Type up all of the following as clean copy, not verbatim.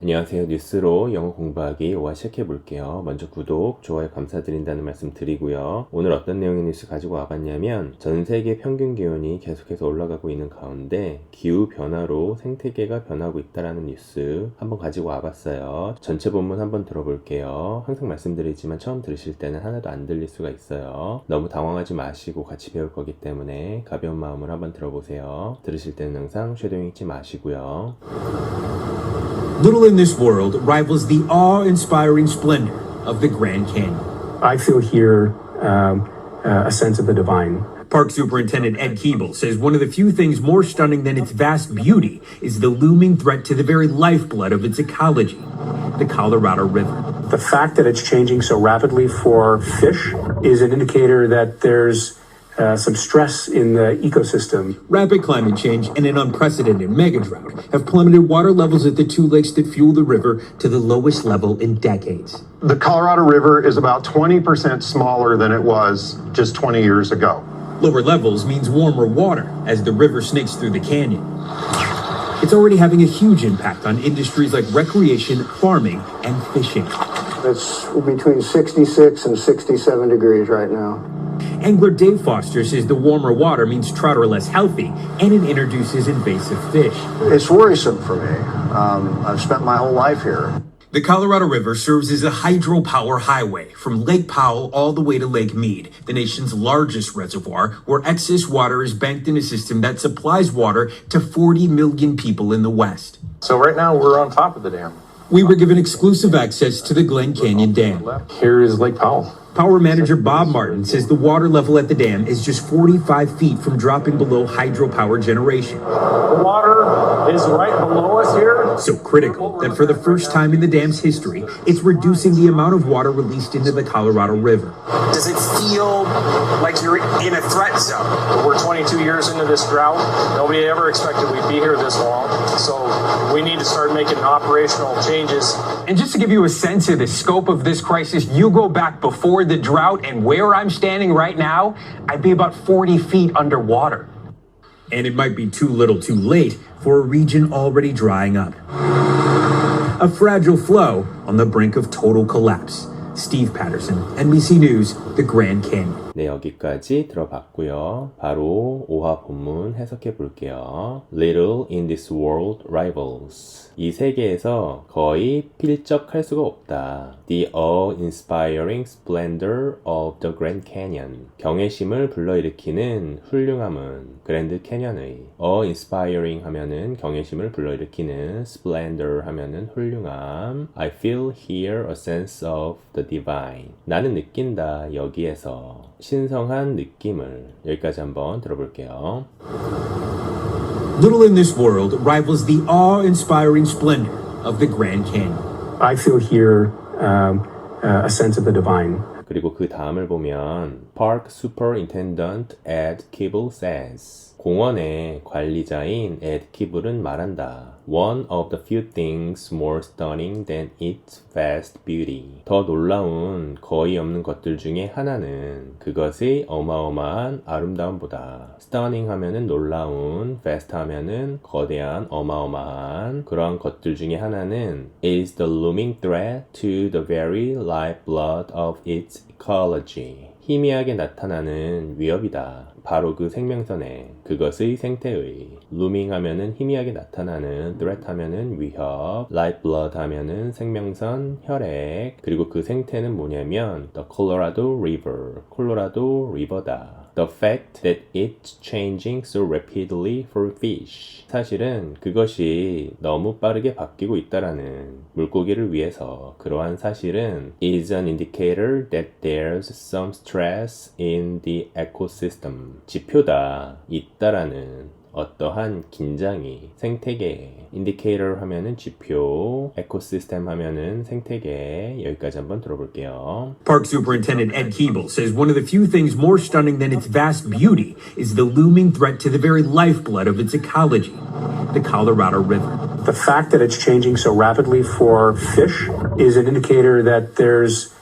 안녕하세요. 뉴스로 영어 공부하기 5화 시작해 볼게요. 먼저 구독, 좋아요 감사드린다는 말씀 드리고요. 오늘 어떤 내용의 뉴스 가지고 와봤냐면 전 세계 평균 기온이 계속해서 올라가고 있는 가운데 기후 변화로 생태계가 변하고 있다라는 뉴스 한번 가지고 와봤어요. 전체 본문 한번 들어볼게요. 항상 말씀드리지만 처음 들으실 때는 하나도 안 들릴 수가 있어요. 너무 당황하지 마시고 같이 배울 거기 때문에 가벼운 마음으로 한번 들어보세요. 들으실 때는 항상 쉐도잉 잊지 마시고요. Little in this world rivals the awe-inspiring splendor of the Grand Canyon. I feel here a sense of the divine. Park Superintendent Ed Keeble says one of the few things more stunning than its vast beauty is the looming threat to the very lifeblood of its ecology, the Colorado River. The fact that it's changing so rapidly for fish is an indicator that there's some stress in the ecosystem. Rapid climate change and an unprecedented mega drought have plummeted water levels at the two lakes that fuel the river to the lowest level in decades. The Colorado River is about 20% smaller than it was just 20 years ago. Lower levels means warmer water as the river snakes through the canyon. It's already having a huge impact on industries like recreation, farming, and fishing. It's between 66 and 67 degrees right now. Angler Dave Foster says the warmer water means trout are less healthy and it introduces invasive fish. It's worrisome for me. I've spent my whole life here. The Colorado River serves as a hydropower highway from Lake Powell all the way to Lake Mead, the nation's largest reservoir, where excess water is banked in a system that supplies water to 40 million people in the West. So right now we're on top of the dam. We were given exclusive access to the Glen Canyon Dam. Here is Lake Powell. Power manager Bob Martin says the water level at the dam is just 45 feet from dropping below hydropower generation. The water is right below us here. So critical that for the first time in the dam's history, it's reducing the amount of water released into the Colorado River. Does it feel like you're in a threat zone? We're 22 years into this drought. Nobody ever expected we'd be here this long. So we need to start making operational changes. And just to give you a sense of the scope of this crisis, you go back before the drought and where I'm standing right now, I'd be about 40 feet underwater. And it might be too little too late for a region already drying up. A fragile flow on the brink of total collapse. Steve Patterson, NBC News, the Grand Canyon. 네, 여기까지 들어봤고요. 바로 5화 본문 해석해 볼게요. Little in this world rivals. 이 세계에서 거의 필적할 수가 없다. The awe-inspiring splendor of the Grand Canyon. 경외심을 불러일으키는 훌륭함은 그랜드 캐년의 awe-inspiring 하면은 경외심을 불러일으키는 splendor 하면은 훌륭함. I feel here a sense of the divine. 나는 느낀다 여기에서 신성한 느낌을. 여기까지 한번 들어볼게요. Little in this world rivals the awe-inspiring splendor of the Grand Canyon. I feel here a sense of the divine. 그리고 그 다음을 보면 Park Superintendent Ed Keeble says 공원의 관리자인 에드 키블은 말한다. One of the few things more stunning than its vast beauty. 더 놀라운 거의 없는 것들 중에 하나는 그것의 어마어마한 아름다움보다. Stunning 하면은 놀라운, vast 하면은 거대한, 어마어마한 그러한 것들 중에 하나는 is the looming threat to the very lifeblood of its ecology. 희미하게 나타나는 위협이다. 바로 그 생명선에 그것의 생태의 looming 하면은 희미하게 나타나는 threat 하면은 위협 lifeblood 하면은 생명선 혈액 그리고 그 생태는 뭐냐면 the Colorado River 콜로라도 리버다. The fact that it's changing so rapidly for fish. 사실은 그것이 너무 빠르게 바뀌고 있다라는 물고기를 위해서 그러한 사실은 is an indicator that there's some stress in the ecosystem. 지표다, 있다라는 어떠한 긴장이 생태계에 indicator 하면은 지표, ecosystem 하면은 생태계. 여기까지 한번 들어볼게요. Park Superintendent Ed Keeble says one of the few things more stunning than its vast beauty is the looming threat to the very lifeblood of its ecology, the Colorado River. The fact that it's changing so rapidly for fish is an indicator that there's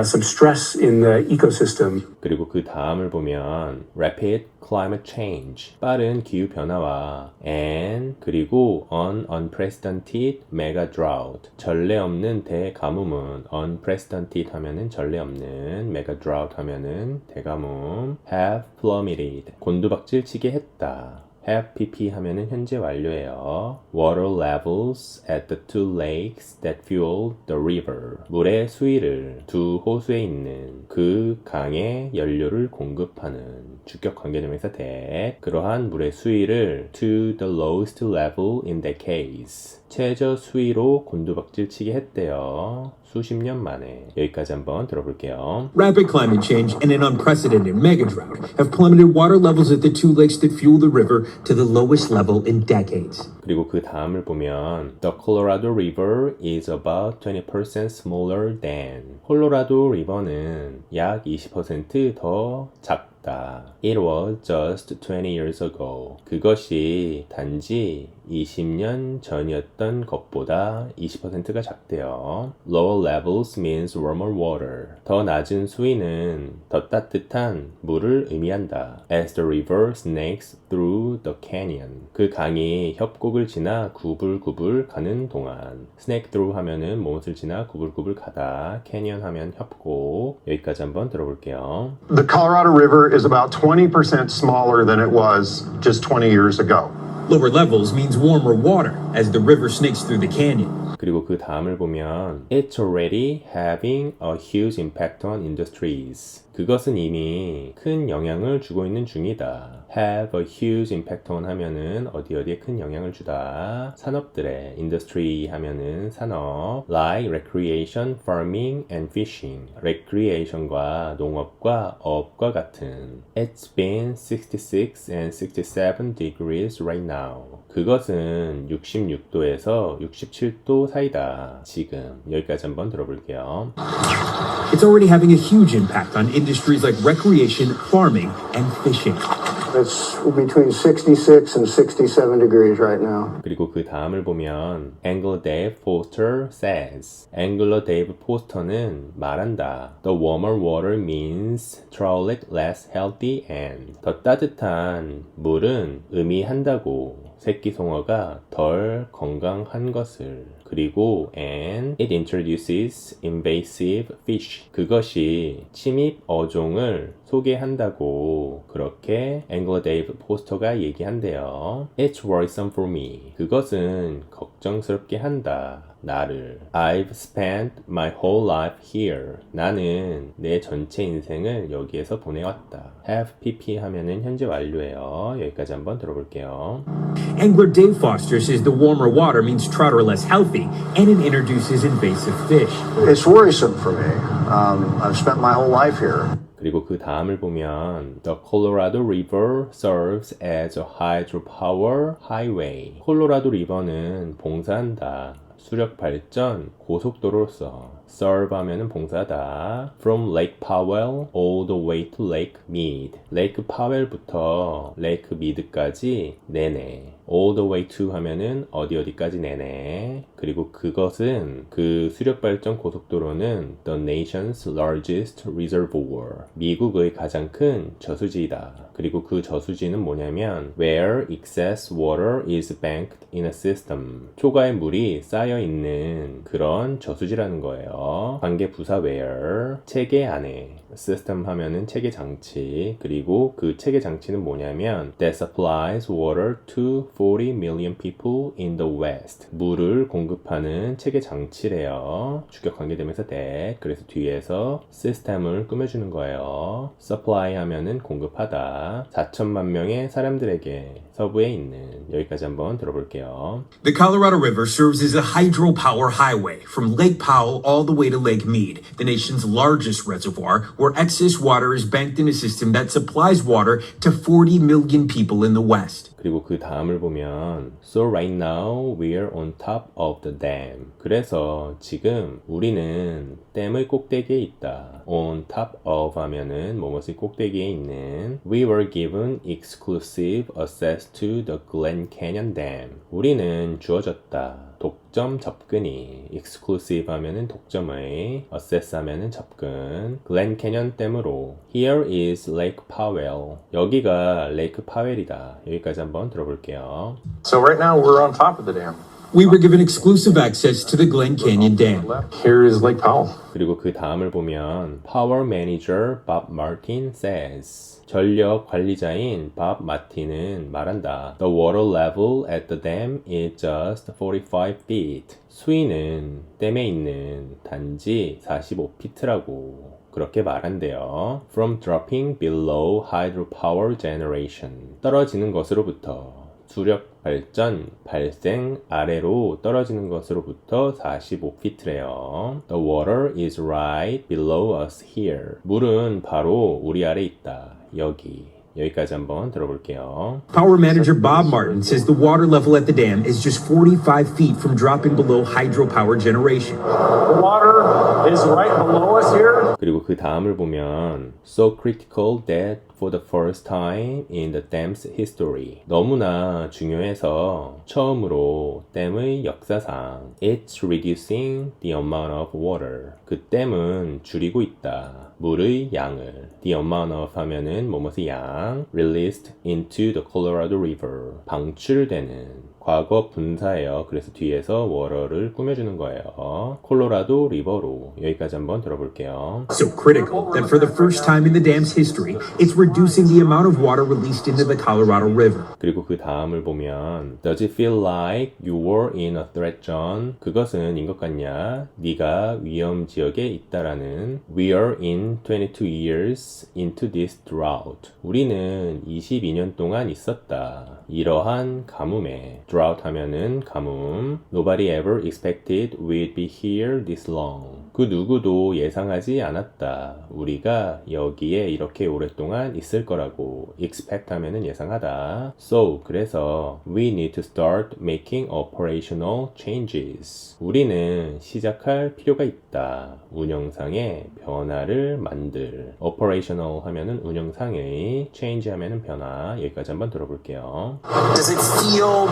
some stress in the ecosystem. 그리고 그 다음을 보면 rapid climate change, 빠른 기후 변화와 and 그리고 an unprecedented mega drought, 전례 없는 대가뭄은 unprecedented 하면은 전례 없는 mega drought 하면은 대가뭄 have plummeted, 곤두박질 치게 했다. have pp 하면은 현재 완료예요. Water levels at the two lakes that fuel the river. 물의 수위를 두 호수에 있는 그 강에 연료를 공급하는 주격 관계대명사 that 그러한 물의 수위를 to the lowest level in that case. 최저 수위로 곤두박질 치게 했대요. 수십 년 만에. 여기까지 한번 들어볼게요. Rapid climate change and an unprecedented mega drought have plummeted water levels at the two lakes that fuel the river to the lowest level in decades. 그리고 그 다음을 보면 The Colorado River is about 20% smaller than 콜로라도 리버는 약 20% 더 작다. It was just 20 years ago. 그것이 단지 20년 전이었던 것보다 20%가 작대요. Lower levels means warmer water. 더 낮은 수위는 더 따뜻한 물을 의미한다. As the river snakes through the canyon. 그 강이 협곡을 지나 구불구불 가는 동안. Snake through 하면은 무엇을 지나 구불구불 가다. 캐니언 하면 협곡. 여기까지 한번 들어볼게요. The Colorado River is about 20% smaller than it was just 20 years ago. Lower levels means warmer water as the river snakes through the canyon. 그리고 그 다음을 보면 It's already having a huge impact on industries. 그것은 이미 큰 영향을 주고 있는 중이다. Have a huge impact on 하면은 어디에 큰 영향을 주다. 산업들의 industry 하면은 산업 like recreation, farming and fishing. recreation과 농업과 어업과 같은. It's been 66 and 67 degrees right now. 그것은 66도에서 67도 사이다. 지금 여기까지 한번 들어볼게요. It's already having a huge impact on industries like recreation, farming, and fishing. It's between 66 and 67 degrees right now. 그리고 그 다음을 보면 Anglo Dave Foster says Anglo Dave Foster는 말한다. The warmer water means trout less healthy and 더 따뜻한 물은 의미한다고 새끼송어가 덜 건강한 것을 그리고 and it introduces invasive fish 그것이 침입 어종을 소개한다고 그렇게 앵글러 데이브 포스터가 얘기한대요. It's worrisome for me. 그것은 걱정스럽게 한다. 나를. I've spent my whole life here. 나는 내 전체 인생을 여기에서 보내왔다. Have pp 하면은 현재 완료예요. 여기까지 한번 들어볼게요. Angler Dave Foster says the warmer water means trout are less healthy and it introduces invasive fish. It's worrisome for me. I've spent my whole life here. 그리고 그 다음을 보면 The Colorado River serves as a hydropower highway. 콜로라도 리버는 봉사한다. 수력 발전 고속도로로서 serve 하면은 봉사다. From Lake Powell all the way to Lake Mead. 레이크 파웰부터 레이크 미드까지 내내. all the way to 하면은 어디까지 내내. 그리고 그것은 그 수력 발전 고속도로는 the nation's largest reservoir. 미국의 가장 큰 저수지이다. 그리고 그 저수지는 뭐냐면 where excess water is banked in a system. 초과의 물이 쌓여 있는 그런 저수지라는 거예요. 관계 부사 where 체계 안에 system 하면은 체계 장치 그리고 그 체계 장치는 뭐냐면 that supplies water to 40 million people in the west. 물을 공급하는 체계 장치래요. 주격 관계되면서 that 그래서 뒤에서 system을 꾸며주는 거예요. supply 하면은 공급하다. 4천만 명의 사람들에게 서부에 있는 여기까지 한번 들어볼게요. The Colorado River serves as a hydropower highway from Lake Powell all the way to Lake Mead, the nation's largest reservoir, where excess water is banked in a system that supplies water to 40 million people in the West. 그리고 그 다음을 보면 So right now we're on top of the dam. 그래서 지금 우리는 댐의 꼭대기에 있다. On top of 하면은 무엇의 꼭대기에 있는 We were given exclusive access to the Glen Canyon Dam. 우리는 주어졌다. 독점 접근이, exclusive 하면은 독점의, assess 하면은 접근, 글렌 캐년 댐으로. Here is Lake Powell. 여기가 레이크 파웰이다. 여기까지 한번 들어볼게요. So right now we're on top of the dam. We were given exclusive access to the Glen Canyon Dam. Here is Lake Powell. 그리고 그 다음을 보면 Power Manager Bob Martin says 전력 관리자인 밥 마틴은 말한다. The water level at the dam is just 45 feet. 수위는 댐에 있는 단지 45피트라고 그렇게 말한대요. From dropping below hydropower generation. 떨어지는 것으로부터 수력 발전 발생 아래로 떨어지는 것으로부터 45피트래요. The water is right below us here. 물은 바로 우리 아래 있다. 여기까지 한번 들어볼게요. Power manager Bob Martin says the water level at the dam is just 45 feet from dropping below hydropower generation. The water is right below us here. 그리고 그 다음을 보면 So critical that for the first time in the dam's history. 너무나 중요해서 처음으로 댐의 역사상 It's reducing the amount of water. 그 댐은 줄이고 있다. 물의 양을. The amount of 하면은 뭐뭐의 양. Released into the Colorado River. 방출되는. 과거 분사예요. 그래서 뒤에서 water를 꾸며주는 거예요. 콜로라도 리버로. 여기까지 한번 들어볼게요. So critical that for the first time in the dam's history, it's reducing the amount of water released into the Colorado River. 그리고 그 다음을 보면 Does it feel like you were in a threat zone? 그것은 인 것 같냐? 네가 위험 지역에 있다라는 We are in 22 years into this drought. 우리는 22년 동안 있었다. 이러한 가뭄에 drought 하면은 가뭄. Nobody ever expected we'd be here this long. 그 누구도 예상하지 않았다. 우리가 여기에 이렇게 오랫동안 있을 거라고. expect 하면은 예상하다. So, 그래서 we need to start making operational changes. 우리는 시작할 필요가 있다. 운영상의 변화를 만들. operational 하면은 운영상의, change 하면은 변화. 여기까지 한번 들어볼게요. Does it feel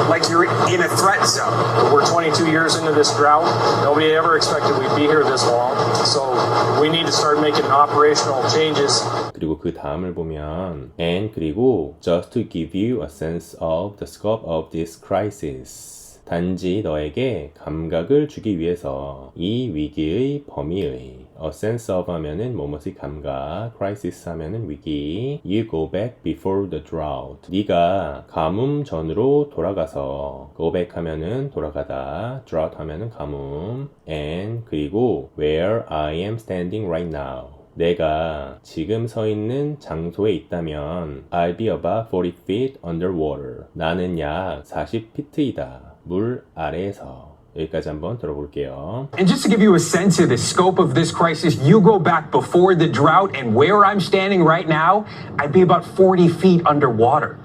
like you're in a threat zone? We're 22 years into this drought. Nobody ever expected we'd be here this long. So we need to start making operational changes. 그리고 그 다음을 보면 and 그리고 just to give you a sense of the scope of this crisis. 단지 너에게 감각을 주기 위해서 이 위기의 범위의 a sense of 하면은 뭐뭐의 감각, crisis 하면은 위기. You go back before the drought. 네가 가뭄 전으로 돌아가서 go back 하면은 돌아가다, drought 하면은 가뭄. And 그리고 where I am standing right now. 내가 지금 서 있는 장소에 있다면 I'll be about 40 feet underwater. 나는 약 40피트이다. 물 아래에서. 여기까지 한번 들어볼게요. And just to give you a sense of the scope of this crisis, you go back before the drought and where I'm standing right now, I'd be about 40 feet underwater.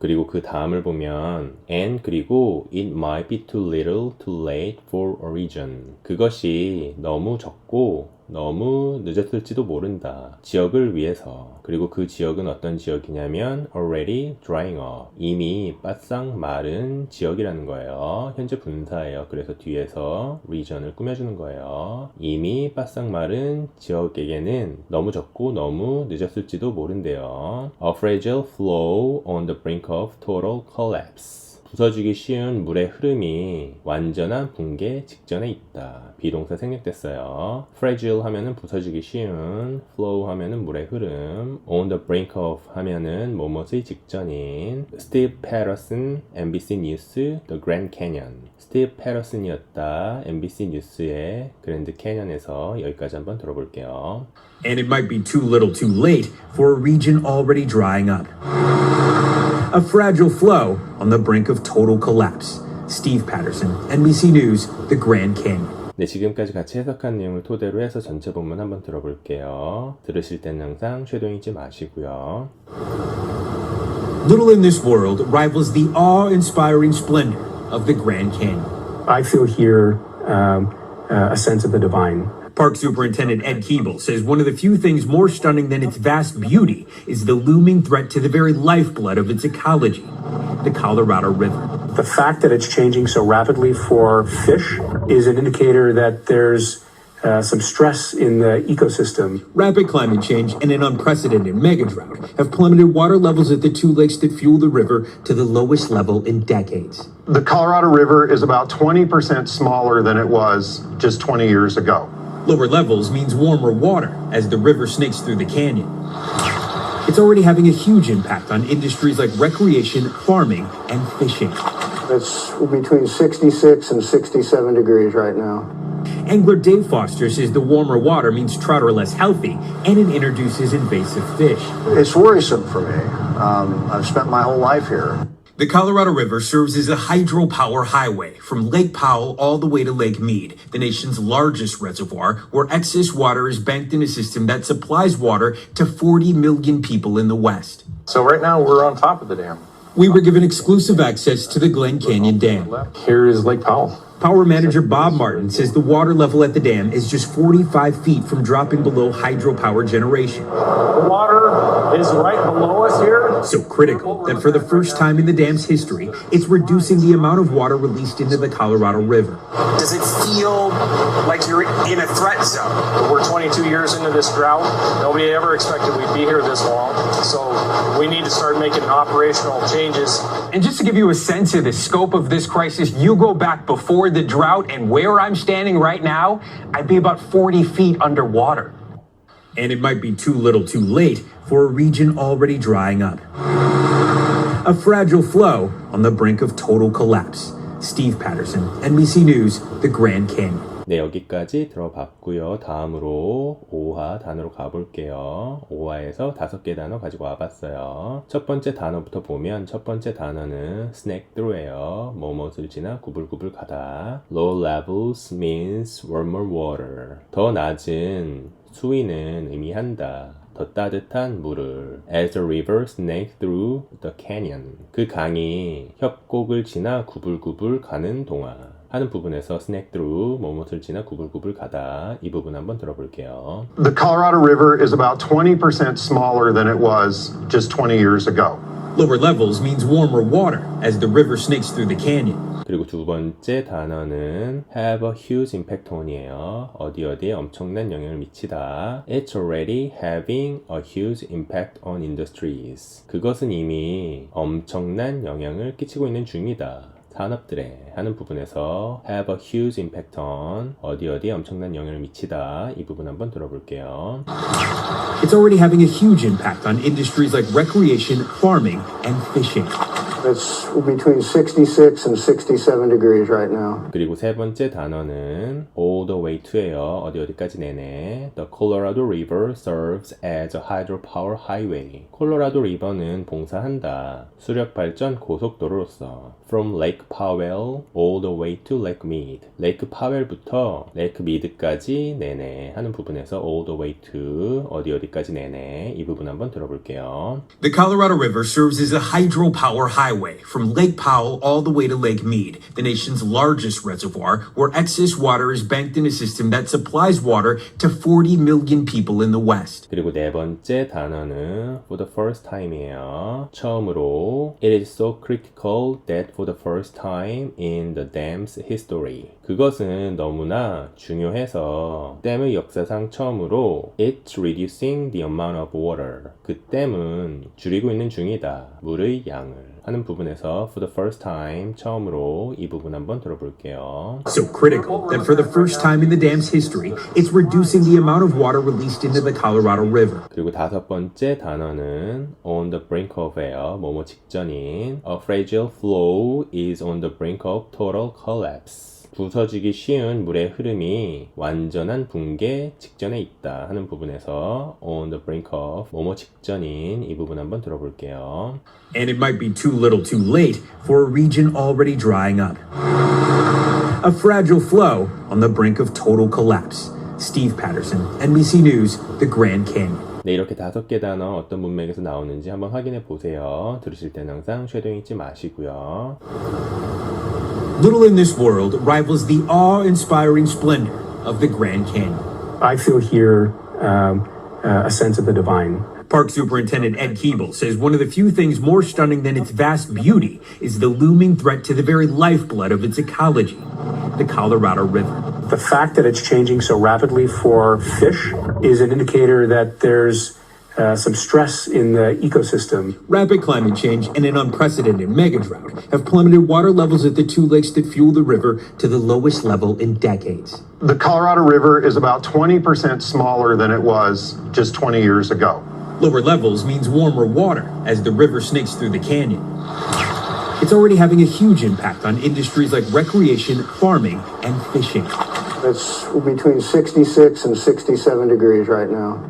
그리고 그 다음을 보면 and 그리고 it might be too little too late for a region. 그것이 너무 적고 너무 늦었을지도 모른다. 지역을 위해서. 그리고 그 지역은 어떤 지역이냐면 already drying up. 이미 바싹 마른 지역이라는 거예요. 현재 분사예요. 그래서 뒤에서 region을 꾸며주는 거예요. 이미 바싹 마른 지역에게는 너무 적고 너무 늦었을지도 모른대요. A fragile flow on the brink of total collapse. 부서지기 쉬운 물의 흐름이 완전한 붕괴 직전에 있다. 비동사 생략됐어요. fragile 하면은 부서지기 쉬운, flow 하면은 물의 흐름, on the brink of 하면은 뭐뭐의 직전인. Steve Patterson, NBC News, The Grand Canyon. 스티브 패러슨이었다. NBC 뉴스의 그랜드 캐년에서. 여기까지 한번 들어볼게요. And it might be too little too late for a region already drying up. A fragile flow on the brink of total collapse. Steve Patterson, NBC News, The Grand Canyon. 네, 지금까지 같이 해석한 내용을 토대로 해서 전체 본문 한번 들어볼게요. 들으실 때는 항상 쉐도잉 잊지 마시고요. Little in this world rivals the awe-inspiring splendor of the Grand Canyon. I feel here a sense of the divine. Park Superintendent Ed Keeble says one of the few things more stunning than its vast beauty is the looming threat to the very lifeblood of its ecology, the Colorado River. The fact that it's changing so rapidly for fish is an indicator that there's some stress in the ecosystem. Rapid climate change and an unprecedented mega drought have plummeted water levels at the two lakes that fuel the river to the lowest level in decades. The Colorado River is about 20% smaller than it was just 20 years ago. Lower levels means warmer water as the river snakes through the canyon. It's already having a huge impact on industries like recreation, farming, and fishing. It's between 66 and 67 degrees right now. Angler Dave Foster says the warmer water means trout are less healthy and it introduces invasive fish. It's worrisome for me. I've spent my whole life here. The Colorado River serves as a hydropower highway from Lake Powell all the way to Lake Mead, the nation's largest reservoir, where excess water is banked in a system that supplies water to 40 million people in the West. So right now we're on top of the dam. We were given exclusive access to the Glen Canyon Dam. Here is Lake Powell. Power manager Bob Martin says the water level at the dam is just 45 feet from dropping below hydropower generation. The water is right below us here. So critical that for the first time in the dam's history, it's reducing the amount of water released into the Colorado River. Does it feel like you're in a threat zone? We're 22 years into this drought. Nobody ever expected we'd be here this long. So we need to start making operational changes. And just to give you a sense of the scope of this crisis, you go back before the drought and where I'm standing right now, I'd be about 40 feet underwater. And it might be too little too late for a region already drying up. A fragile flow on the brink of total collapse. Steve Patterson, NBC News, the Grand Canyon. 네, 여기까지 들어봤고요. 다음으로 5화 단어로 가볼게요. 5화에서 5개 단어 가지고 와봤어요. 첫 번째 단어부터 보면 첫 번째 단어는 snack through예요. 뭐뭇을 지나 구불구불 가다. Low levels means warmer water. 더 낮은 수위는 의미한다. 더 따뜻한 물을 as the river snaked through the canyon. 그 강이 협곡을 지나 구불구불 가는 동안 하는 부분에서 snack through 뭐뭇을 지나 구불구불 가다 이 부분 한번 들어볼게요. The Colorado River is about 20% smaller than it was just 20 years ago. Lower levels means warmer water as the river snakes through the canyon. 그리고 두 번째 단어는 have a huge impact on이에요. 어디에 엄청난 영향을 미치다. It's already having a huge impact on industries. 그것은 이미 엄청난 영향을 끼치고 있는 중이다. 산업들에 하는 부분에서 have a huge impact on 어디에 엄청난 영향을 미치다 이 부분 한번 들어볼게요. It's already having a huge impact on industries like recreation, farming, and fishing. It's between 66 and 67 degrees right now. 그리고 세 번째 단어는 all the way to예요. 어디까지 내내. The Colorado River serves as a hydropower highway. 콜로라도 리버는 봉사한다. 수력 발전 고속도로로서 from Lake Powell all the way to Lake Mead. 레이크 파웰부터 레이크 미드까지 내내 하는 부분에서 all the way to 어디까지 내내 이 부분 한번 들어볼게요. The Colorado River serves as a hydropower highway from Lake Powell all the way to Lake Mead, the nation's largest reservoir, where excess water is banked in a system that supplies water to 40 million people in the West. 그리고 네 번째 단어는 for the first time이에요. 처음으로 It is so critical that for the first time in the dam's history. 그것은 너무나 중요해서 댐의 역사상 처음으로 It's reducing the amount of water. 그 댐은 줄이고 있는 중이다. 물의 양을 하는 부분에서 for the first time 처음으로 이 부분 한번 들어볼게요. So critical that for the first time in the dam's history, it's reducing the amount of water released into the Colorado River. 그리고 다섯 번째 단어는 on the brink of예요. 뭐뭐 직전인 A fragile flow is on the brink of total collapse. 부서지기 쉬운 물의 흐름이 완전한 붕괴 직전에 있다 하는 부분에서 on the brink of 뭐뭐 직전인 이 부분 한번 들어볼게요. And it might be too little too late for a region already drying up. A fragile flow on the brink of total collapse. Steve Patterson, NBC News, the Grand Canyon. 네, 이렇게 5개 단어 어떤 문맥에서 나오는지 한번 확인해 보세요. 들으실 때는 항상 쉐도잉 잊지 마시고요. Little in this world rivals the awe-inspiring splendor of the Grand Canyon. I feel here a sense of the divine. Park Superintendent Ed Keeble says one of the few things more stunning than its vast beauty is the looming threat to the very lifeblood of its ecology, the Colorado River. The fact that it's changing so rapidly for fish is an indicator that there's some stress in the ecosystem. Rapid climate change and an unprecedented mega drought have plummeted water levels at the two lakes that fuel the river to the lowest level in decades. The Colorado River is about 20% smaller than it was just 20 years ago. Lower levels means warmer water as the river snakes through the canyon. It's already having a huge impact on industries like recreation, farming, and fishing. It's between 66 and 67 degrees right now.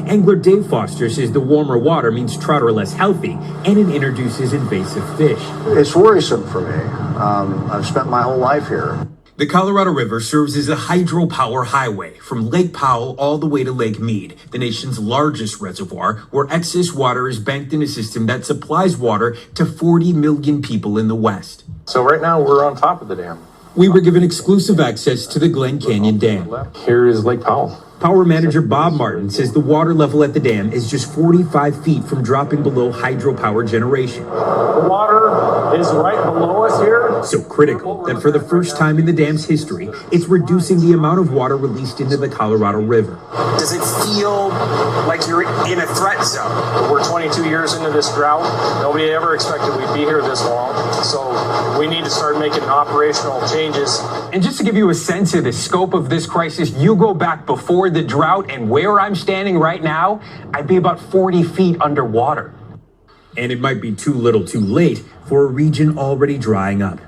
Angler Dave Foster says the warmer water means trout are less healthy and it introduces invasive fish. It's worrisome for me. I've spent my whole life here. The Colorado River serves as a hydropower highway from Lake Powell all the way to Lake Mead, the nation's largest reservoir, where excess water is banked in a system that supplies water to 40 million people in the West. So right now we're on top of the dam. We were given exclusive access to the Glen Canyon Dam. Here is Lake Powell. Power manager Bob Martin says the water level at the dam is just 45 feet from dropping below hydropower generation. The water is right below us here. So critical that for the first time in the dam's history, it's reducing the amount of water released into the Colorado River. Does it feel like you're in a threat zone? We're 22 years into this drought. Nobody ever expected we'd be here this long. So we need to start making operational changes. And just to give you a sense of the scope of this crisis, you go back before the drought and where I'm standing right now, I'd be about 40 feet underwater. And it might be too little too late for a region already drying up.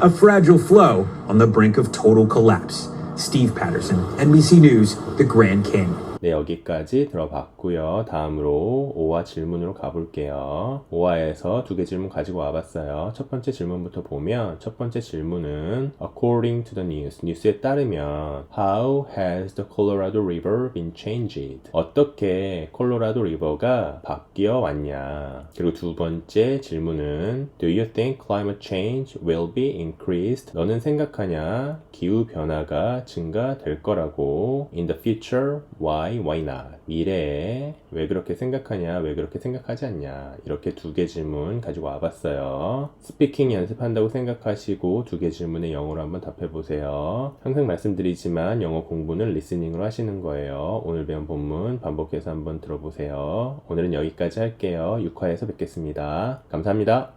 A fragile flow on the brink of total collapse. Steve Patterson, NBC News, the Grand Canyon. 네, 여기까지 들어봤고요. 다음으로 5화 질문으로 가볼게요. 5화에서 두 개 질문 가지고 와봤어요. 첫 번째 질문부터 보면 첫 번째 질문은 According to the news, 뉴스에 따르면 How has the Colorado River been changed? 어떻게 콜로라도 리버가 바뀌어 왔냐? 그리고 두 번째 질문은 Do you think climate change will be increased? 너는 생각하냐? 기후 변화가 증가될 거라고 In the future, why not? 미래에 왜 그렇게 생각하냐, 왜 그렇게 생각하지 않냐, 이렇게 두 개 질문 가지고 와봤어요. 스피킹 연습한다고 생각하시고 두 개 질문에 영어로 한번 답해보세요. 항상 말씀드리지만 영어 공부는 리스닝으로 하시는 거예요. 오늘 배운 본문 반복해서 한번 들어보세요. 오늘은 여기까지 할게요. 6화에서 뵙겠습니다. 감사합니다.